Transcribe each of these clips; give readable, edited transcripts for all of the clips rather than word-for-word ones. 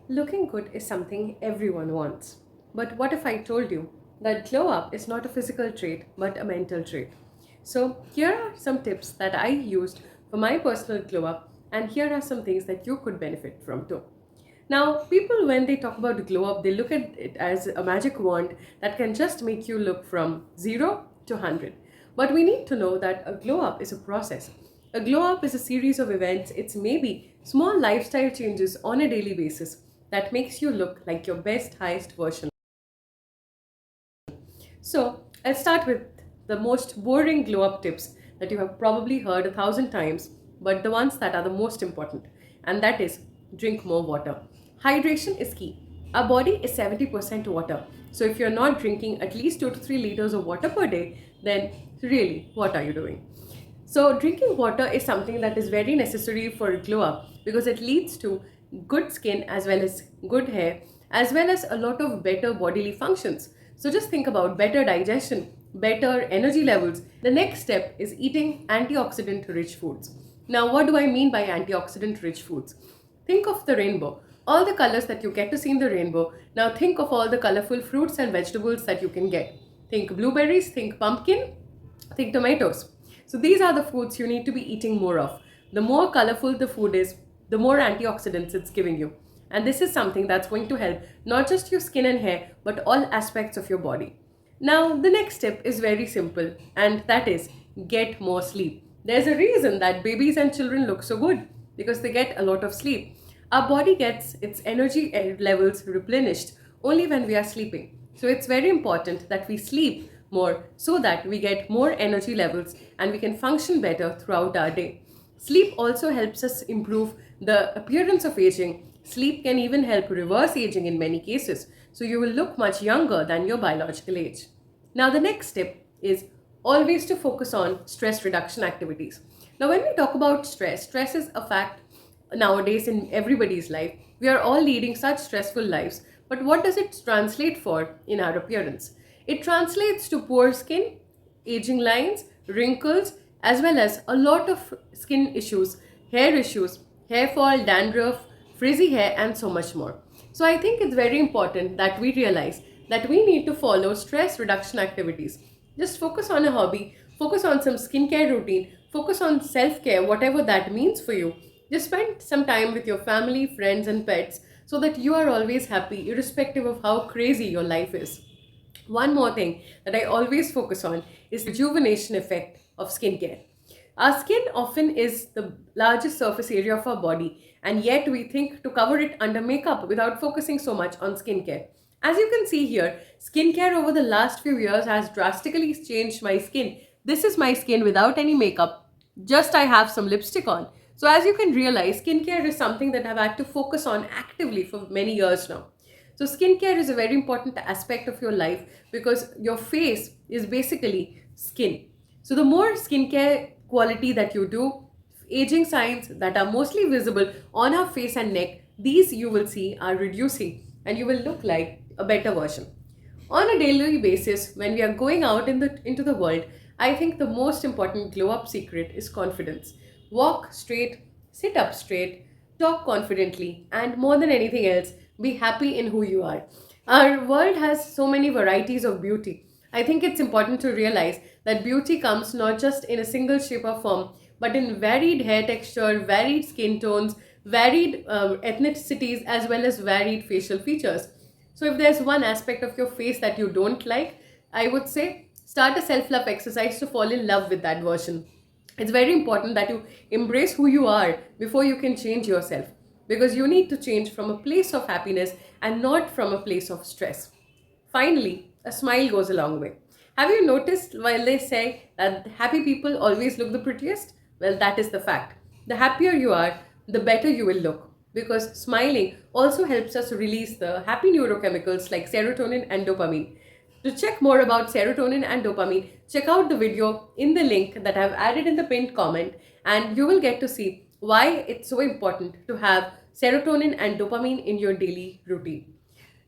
Looking good is something everyone wants. But what if I told you that glow up is not a physical trait but a mental trait? So, here are some tips that I used for my personal glow up, and here are some things that you could benefit from too. Now, people, when they talk about glow up, they look at it as a magic wand that can just make you look from 0 to 100. But we need to know that a glow up is a process. A glow up is a series of events, it's maybe small lifestyle changes on a daily basis that makes you look like your best, highest version. So, I'll start with the most boring glow up tips that you have probably heard 1,000 times, but the ones that are the most important, and that is drink more water. Hydration is key. Our body is 70% water. So, if you're not drinking at least 2 to 3 liters of water per day, then really, what are you doing? So, drinking water is something that is very necessary for a glow up because it leads to good skin as well as good hair, as well as a lot of better bodily functions. So, just think about better digestion, better energy levels. The next step is eating antioxidant rich foods. Now, what do I mean by antioxidant rich foods? Think of the rainbow, all the colors that you get to see in the rainbow. Now, think of all the colorful fruits and vegetables that you can get. Think blueberries, think pumpkin, think tomatoes. So these are the foods you need to be eating more of. The more colorful the food is, the more antioxidants it's giving you. And this is something that's going to help not just your skin and hair, but all aspects of your body. Now, the next step is very simple, and that is get more sleep. There's a reason that babies and children look so good because they get a lot of sleep. Our body gets its energy levels replenished only when we are sleeping. So it's very important that we sleep more so that we get more energy levels and we can function better throughout our day. Sleep also helps us improve the appearance of aging. Sleep can even help reverse aging in many cases, so you will look much younger than your biological age. Now, the next step is always to focus on stress reduction activities. Now, when we talk about stress, stress is a fact nowadays in everybody's life. We are all leading such stressful lives, but what does it translate for in our appearance? It translates to poor skin, aging lines, wrinkles, as well as a lot of skin issues, hair fall, dandruff, frizzy hair, and so much more. So, I think it's very important that we realize that we need to follow stress reduction activities. Just focus on a hobby, focus on some skincare routine, focus on self care, whatever that means for you. Just spend some time with your family, friends, and pets so that you are always happy, irrespective of how crazy your life is. One more thing that I always focus on is the rejuvenation effect of skincare. Our skin often is the largest surface area of our body, and yet we think to cover it under makeup without focusing so much on skincare. As you can see here, skincare over the last few years has drastically changed my skin. This is my skin without any makeup, just I have some lipstick on. So, as you can realize, skincare is something that I've had to focus on actively for many years now. So, skincare is a very important aspect of your life because your face is basically skin. So, the more skincare quality that you do, aging signs that are mostly visible on our face and neck, these you will see are reducing and you will look like a better version. On a daily basis, when we are going out into the world, I think the most important glow up secret is confidence. Walk straight, sit up straight, talk confidently, and more than anything else, be happy in who you are. Our world has so many varieties of beauty. I think it's important to realize that beauty comes not just in a single shape or form, but in varied hair texture, varied skin tones, varied ethnicities, as well as varied facial features. So, if there's one aspect of your face that you don't like, I would say start a self love exercise to fall in love with that version. It's very important that you embrace who you are before you can change yourself because you need to change from a place of happiness and not from a place of stress. Finally, a smile goes a long way. Have you noticed while they say that happy people always look the prettiest? Well, that is the fact. The happier you are, the better you will look because smiling also helps us release the happy neurochemicals like serotonin and dopamine. To check more about serotonin and dopamine, check out the video in the link that I've added in the pinned comment, and you will get to see why it's so important to have serotonin and dopamine in your daily routine.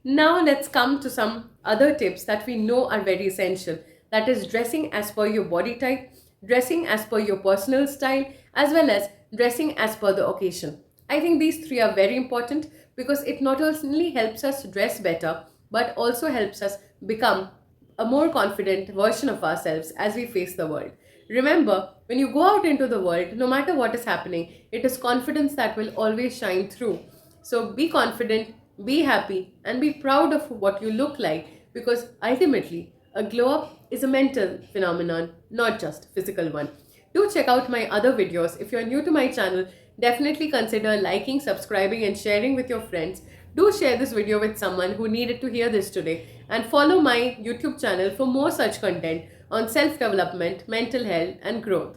Now, let's come to some other tips that we know are very essential. That is dressing as per your body type, dressing as per your personal style, as well as dressing as per the occasion. I think these three are very important because it not only helps us dress better, but also helps us become a more confident version of ourselves as we face the world. Remember, when you go out into the world, no matter what is happening, it is confidence that will always shine through. So be confident, be happy, and be proud of what you look like because ultimately, a glow up is a mental phenomenon, not just physical one. Do check out my other videos. If you're new to my channel, definitely consider liking, subscribing, and sharing with your friends. Do share this video with someone who needed to hear this today, and follow my YouTube channel for more such content on self development, mental health, and growth.